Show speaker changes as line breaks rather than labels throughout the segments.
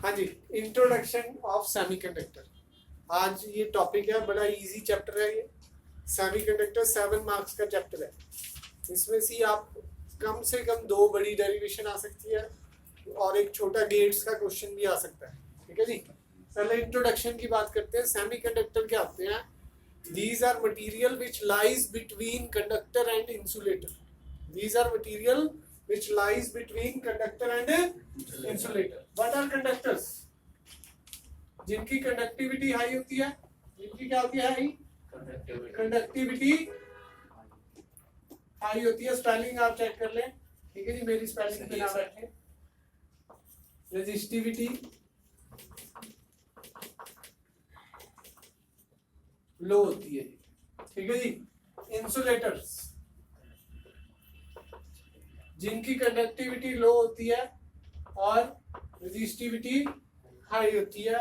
हाँ जी, introduction of semiconductor. आज ये टॉपिक है, बड़ा इजी चैप्टर है ये। सेमीकंडक्टर 7 मार्क्स का चैप्टर है। इसमें से आप कम से कम 2 बड़ी डेरिवेशन आ सकती है और एक छोटा गेट्स का क्वेश्चन भी आ सकता है। ठीक है जी। पहले इंट्रोडक्शन की बात करते हैं। सेमीकंडक्टर क्या होते हैं? These are material which lies between conductor and insulator. These are material which lies between conductor and insulator. What are conductors? जिनकी कंडक्टिविटी हाई होती है। जिनकी क्या होती है? हाई कंडक्टिविटी हाई होती है। स्पेलिंग आप चेक कर लें। ठीक है जी, मेरी स्पेलिंग पे ना बैठे। रेजिस्टिविटी लो होती है। ठीक है जी। इंसुलेटर्स जिनकी कंडक्टिविटी लो होती है और रेजिस्टिविटी हाई होती है।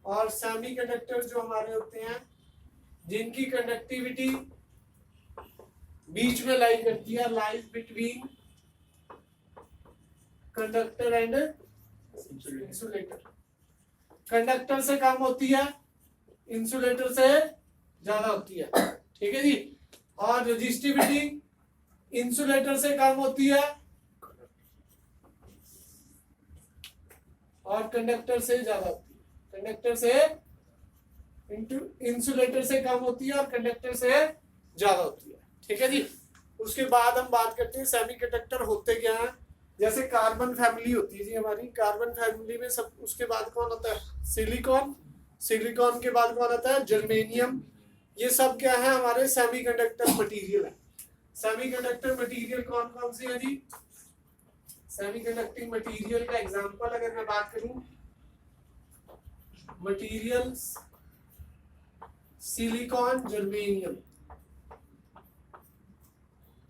और सेमीकंडक्टर जो हमारे होते हैं जिनकी कंडक्टिविटी बीच में लाई करती है, lies between conductor and insulator. Conductor से कम होती है, इंसुलेटर से ज्यादा होती है। ठीक है जी। और रेजिस्टिविटी इंसुलेटर से कम होती है और कंडक्टर से ज्यादा होती है। कंडक्टर से इंसुलेटर से कम होती है और कंडक्टर से ज्यादा होती है। ठीक है जी। उसके बाद हम बात करते हैं सेमीकंडक्टर होते क्या हैं। जैसे कार्बन फैमिली होती है जी हमारी। कार्बन फैमिली में सब उसके बाद कौन होता है? सिलिकॉन। सिलिकॉन के बाद कौन आता है? जर्मेनियम। ये सब क्या है? हमारे सेमीकंडक्टर मटेरियल है। सेमीकंडक्टर मटेरियल कौन कौन से है जी? सेमीकंडक्टिंग मटेरियल का एग्जांपल अगर मैं बात करूं, मटेरियल्स सिलिकॉन, जर्मेनियम।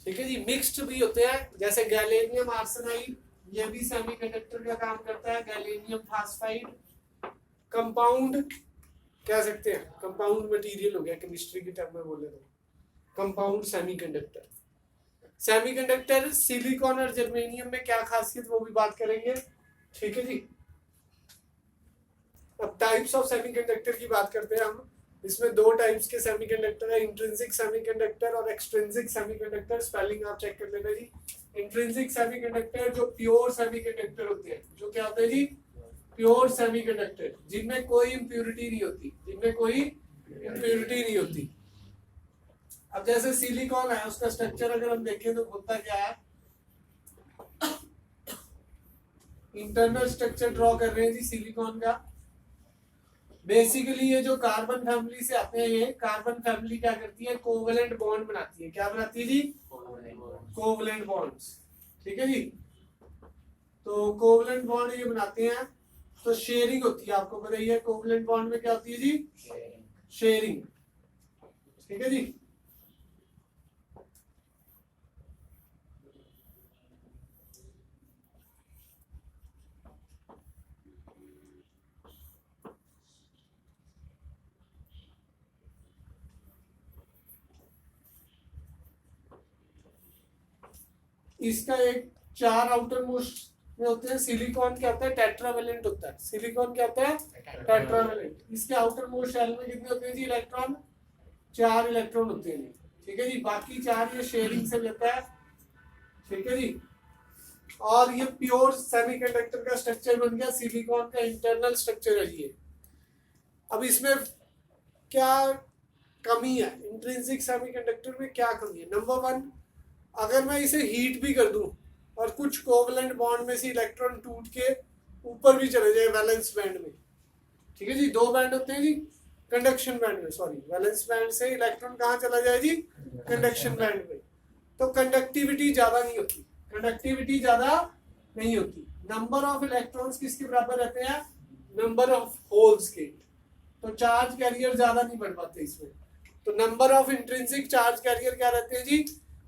ठीक है जी। मिक्स्ड भी होते हैं, जैसे गैलेनियम आर्सेनाइड, ये भी सेमीकंडक्टर का काम करता है। गैलेनियम फास्फाइड। कंपाउंड कह सकते हैं, कंपाउंड मटेरियल हो गया केमिस्ट्री की टर्म में बोले तो कंपाउंड सेमीकंडक्टर। सेमीकंडक्टर सिलिकॉन और जर्मेनियम में क्या खासियत, वो भी बात करेंगे। ठीक है जी। अब टाइप्स ऑफ सेमीकंडक्टर की बात करते हैं हम। इसमें 2 टाइप्स के सेमीकंडक्टर है, इंट्रिंसिक सेमीकंडक्टर और एक्सट्रिंसिक सेमीकंडक्टर। स्पेलिंग आप चेक कर लेना जी। इंट्रिंसिक सेमीकंडक्टर जो प्योर सेमीकंडक्टर होते हैं, जो क्या होते हैं जी? प्योर सेमीकंडक्टर, जिनमें कोई इंप्योरिटी नहीं होती, जिनमें कोई इंप्योरिटी नहीं होती। अब जैसे सिलिकॉन है, उसका स्ट्रक्चर अगर हम देखें तो होता क्या है? इंटरनल स्ट्रक्चर ड्रॉ कर रहे हैं जी सिलिकॉन का। बेसिकली ये जो कार्बन फैमिली से आते हैं, ये कार्बन फैमिली क्या करती है? कोवेलेंट बॉन्ड बनाती है। क्या बनाती है जी? Covalent bonds. ठीक है जी। तो कोवेलेंट बॉन्ड ये बनाते हैं तो शेयरिंग होती है। आपको पता ही है कोवेलेंट बॉन्ड में क्या होती है जी? शेयरिंग। ठीक है जी। इसका एक 4 आउटर मोस्ट में होते हैं। सिलिकॉन क्या होता है? टेट्रावेलेंट होता है। सिलिकॉन क्या होता है? टेट्रावेलेंट। इसके आउटर मोस्ट शेल में कितने होते हैं जी? इलेक्ट्रॉन 4 इलेक्ट्रॉन होते हैं। ठीक है जी। बाकी 4 ये शेयरिंग से लेता है। ठीक है जी। और ये प्योर सेमीकंडक्टर का स्ट्रक्चर बन गया। सिलिकॉन का इंटरनल स्ट्रक्चर है ये। अब इसमें क्या कमी है? इंट्रिंसिक सेमीकंडक्टर में क्या कमी है? नंबर 1, अगर मैं इसे हीट भी कर दूं और कुछ कोवलेंट बॉन्ड में से इलेक्ट्रॉन टूट के ऊपर भी चले जाए वैलेंस बैंड में। ठीक है जी। 2 बैंड होते हैं जी कंडक्शन बैंड में, सॉरी, वैलेंस बैंड से इलेक्ट्रॉन कहाँ चला जाए जी? कंडक्शन बैंड में। तो कंडक्टिविटी ज्यादा नहीं होती। कंडक्टिविटी ज्यादा नहीं होती। नंबर ऑफ इलेक्ट्रॉन्स किसके बराबर रहते हैं? नंबर ऑफ होल्स के। तो चार्ज कैरियर ज्यादा नहीं बढ़ पाते इसमें। तो number of intrinsic charge carrier क्या रहते हैं जी?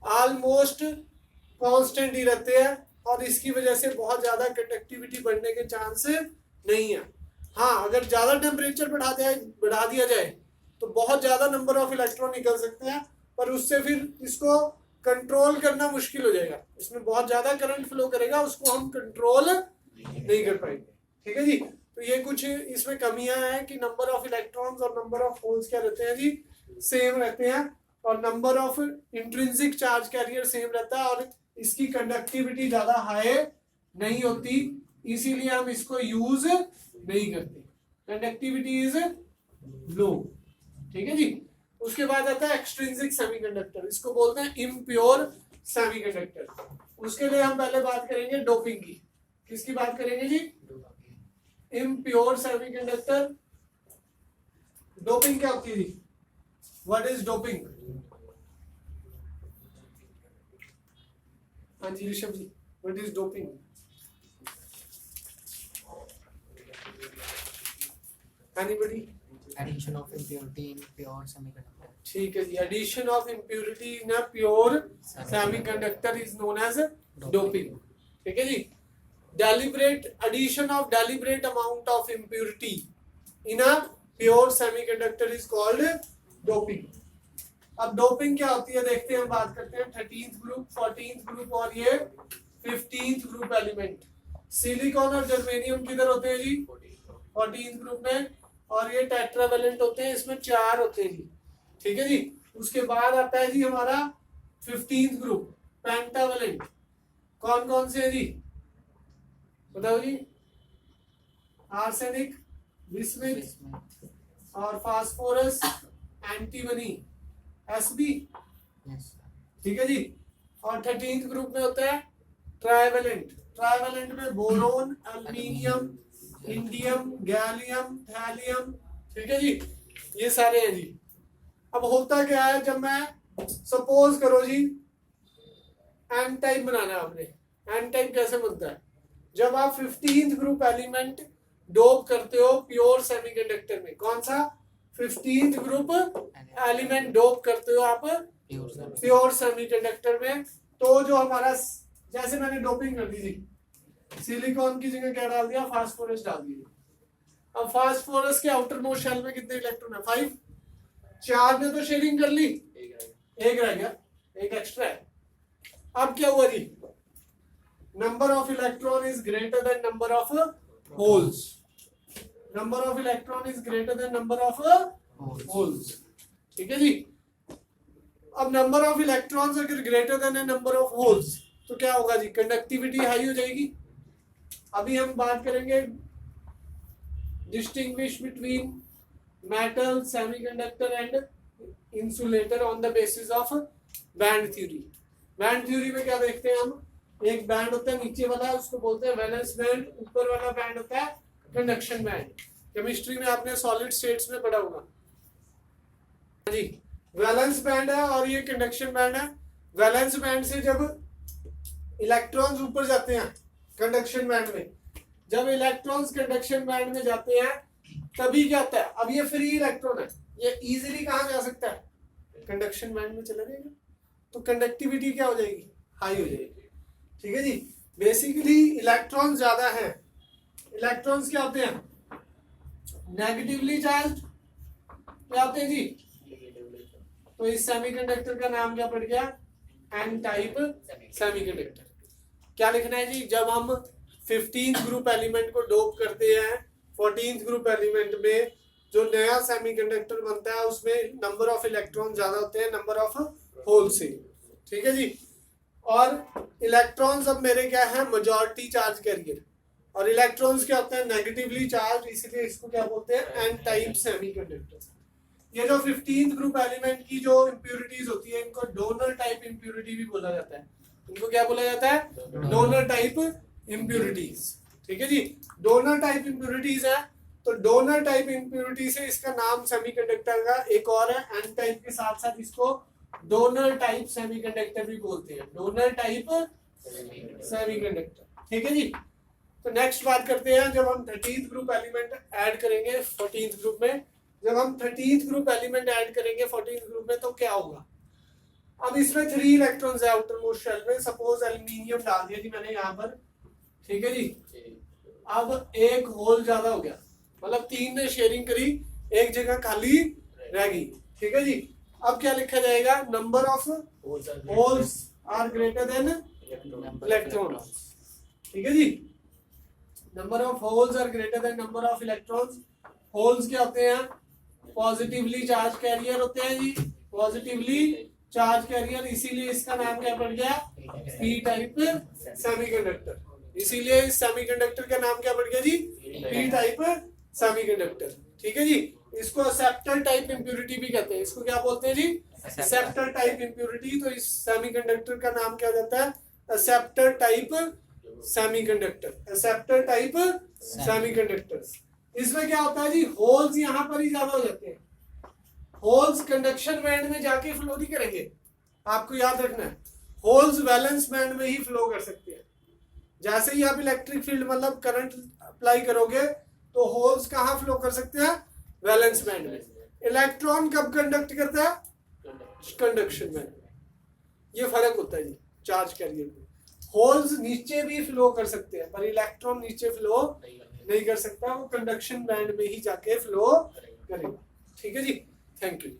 ऑलमोस्ट कांस्टेंट ही रहते हैं और इसकी वजह से बहुत ज्यादा कंडक्टिविटी बढ़ने के चांस नहीं है। हाँ, अगर ज्यादा टेम्परेचर बढ़ा दिया जाए तो बहुत ज्यादा नंबर ऑफ इलेक्ट्रॉन निकल सकते हैं, पर उससे फिर इसको कंट्रोल करना मुश्किल हो जाएगा। इसमें बहुत ज्यादा करंट फ्लो करेगा, उसको हम कंट्रोल नहीं कर पाएंगे। ठीक है जी। तो ये कुछ इसमें कमियां हैं कि नंबर ऑफ इलेक्ट्रॉन्स और नंबर ऑफ होल्स क्या रहते हैं जी, सेम रहते हैं, और number of intrinsic charge carrier same रहता है, और इसकी कंडक्टिविटी ज्यादा हाई नहीं होती, इसीलिए हम इसको यूज नहीं करते, कंडक्टिविटी इज लो। ठीक है जी। उसके बाद आता है एक्सट्रिंसिक सेमीकंडक्टर, इसको बोलते हैं इम्प्योर सेमीकंडक्टर। उसके लिए हम पहले बात करेंगे डोपिंग की। किसकी बात करेंगे जी? Impure semiconductor. डोपिंग क्या होती है जी? What is doping? हाँ जी Rishabh ji, what is doping? Anybody?
Addition of impurity in pure semiconductor.
ठीक है जी, addition of impurity in a pure semiconductor is known as doping. ठीक है जी। Deliberate addition of deliberate amount of impurity in a pure semiconductor is called doping. अब doping क्या होती है देखते हैं, हम बात करते हैं 13th ग्रुप, 14th ग्रुप और ये 15th ग्रुप एलिमेंट। सिलिकॉन और जर्मेनियम किधर होते हैं जी? 14th ग्रुप में, और ये टेट्रावेलेंट होते हैं, इसमें 4 होते हैं जी। ठीक है जी। उसके बाद आता है जी हमारा 15th ग्रुप, पेंटावेलेंट। कौन कौन से है जी बताओ जी? आर्सेनिक, बिस्मिथ और फास्फोरस, एंटीमनी, एसबी। ठीक है जी। और 13th ग्रुप में होता है ट्राइवेलेंट। ट्राइवेलेंट में boron, aluminium, indium, gallium, thallium. ठीक है जी, ये सारे हैं जी। अब होता क्या है, जब मैं सपोज करो जी एन टाइप बनाना है आपने। एन टाइप कैसे बनता है? जब आप 15th ग्रुप एलिमेंट डोप करते हो प्योर सेमीकंडक्टर में, कौन सा? 15th ग्रुप एलिमेंट डोप करते हो आप प्योर सेमीकंडक्टर में, तो जो हमारा, जैसे मैंने डोपिंग कर दी थी, सिलिकॉन की जगह क्या डाल दिया? फास्फोरस डाल दिया। अब फास्फोरस के आउटर मोस्ट शेल में कितने इलेक्ट्रॉन है? 5। 4 ने तो शेयरिंग कर ली, एक रह गया, एक एक्स्ट्रा है। अब क्या हुआ जी? Number of electron is greater than number of holes. Number of electron is greater than number of holes. ठीक है जी। अब नंबर ऑफ इलेक्ट्रॉन्स अगर greater than number of holes तो क्या होगा जी? कंडक्टिविटी हाई हो जाएगी। अभी हम बात करेंगे distinguish between metal, semiconductor and insulator on the basis of band theory. Band theory में क्या देखते हैं हम? एक बैंड होता है नीचे वाला, उसको बोलते हैं वैलेंस बैंड, ऊपर वाला बैंड होता है कंडक्शन बैंड। केमिस्ट्री में आपने सॉलिड स्टेट्स में पढ़ा होगा जी। वैलेंस बैंड है और ये कंडक्शन बैंड है। वैलेंस बैंड से जब इलेक्ट्रॉन्स ऊपर जाते हैं कंडक्शन बैंड में, जब इलेक्ट्रॉन्स कंडक्शन बैंड में जाते हैं तभी क्या होता है? अब ये फ्री इलेक्ट्रॉन है, ये इजीली कहाँ जा सकता है? कंडक्शन बैंड में चला जाएगा, तो कंडक्टिविटी क्या हो जाएगी? हाई हो जाएगी। ठीक है जी। बेसिकली इलेक्ट्रॉन्स ज्यादा हैं। इलेक्ट्रॉन्स क्या होते हैं? Negatively charge. क्या होते हैं जी? तो इस सेमीकंडक्टर का नाम क्या पड़ गया? N type semiconductor. क्या लिखना है जी? जब हम 15th ग्रुप एलिमेंट को डोप करते हैं 14th ग्रुप एलिमेंट में, जो नया सेमीकंडक्टर बनता है उसमें नंबर ऑफ इलेक्ट्रॉन ज्यादा होते हैं नंबर ऑफ होल से। ठीक है जी। और इलेक्ट्रॉन्स अब मेरे क्या है? मेजॉरिटी चार्ज कैरियर, और इलेक्ट्रॉन्स क्या होते हैं? नेगेटिवली चार्ज, इसीलिए इसको क्या बोलते हैं? N type semiconductor. ये जो 15th ग्रुप एलिमेंट की जो इंप्योरिटीज होती है, इनको डोनर टाइप इंप्योरिटी भी बोला जाता है। इनको क्या बोला जाता है? Donor type impurities. ठीक है जी। डोनर टाइप इंप्योरिटीज है, तो डोनर टाइप इंप्योरिटी से इसका नाम सेमीकंडक्टर का एक और है, एन टाइप के साथ साथ इसको डोनर टाइप सेमीकंडक्टर भी बोलते हैं। Donor type semiconductor. ठीक है जी। तो नेक्स्ट बात करते हैं, जब हम 13th ग्रुप एलिमेंट ऐड करेंगे 14th ग्रुप में, जब हम 13th ग्रुप एलिमेंट ऐड करेंगे 14th ग्रुप में तो क्या होगा? अब इसमें 3 इलेक्ट्रॉन्स है आउटर मोस्ट शेल में। सपोज एल्यूमिनियम डाल दिया जी मैंने यहाँ पर। ठीक है जी। अब एक होल ज्यादा हो गया, मतलब 3 ने शेयरिंग करी, एक जगह खाली रह गई। ठीक है जी। अब क्या लिखा जाएगा? Number of holes are greater than electrons. ठीक है जी। Number of holes are greater than number of electrons. Holes क्या होते हैं? पॉजिटिवली चार्ज कैरियर होते हैं जी, पॉजिटिवली चार्ज कैरियर, इसीलिए इसका नाम क्या पड़ गया? P type semiconductor. इसीलिए इस सेमीकंडक्टर का नाम क्या पड़ गया जी? P type semiconductor. ठीक है जी। इसको एक्सेप्टर टाइप इंप्योरिटी भी कहते हैं। इसको क्या बोलते हैं जी? Acceptor type impurity. तो इस सेमीकंडक्टर का नाम क्या हो जाता है? Acceptor type semiconductor. Acceptor type semiconductor. इसमें क्या होता है जी? होल्स यहाँ पर ही ज्यादा हो जाते हैं। होल्स कंडक्शन बैंड में जाके फ्लो नहीं करेंगे, आपको याद रखना है। होल्स वैलेंस बैंड में ही फ्लो कर सकते हैं। जैसे ही आप इलेक्ट्रिक फील्ड मतलब करंट अप्लाई करोगे तो होल्स कहाँ फ्लो कर सकते हैं? वैलेंस बैंड में। इलेक्ट्रॉन कब कंडक्ट करता है? कंडक्शन बैंड में। ये फर्क होता है जी चार्ज कैरियर में। होल्स नीचे भी फ्लो कर सकते हैं पर इलेक्ट्रॉन नीचे फ्लो नहीं कर सकता, वो कंडक्शन बैंड में ही जाके फ्लो करेगा। ठीक है जी, थैंक यू।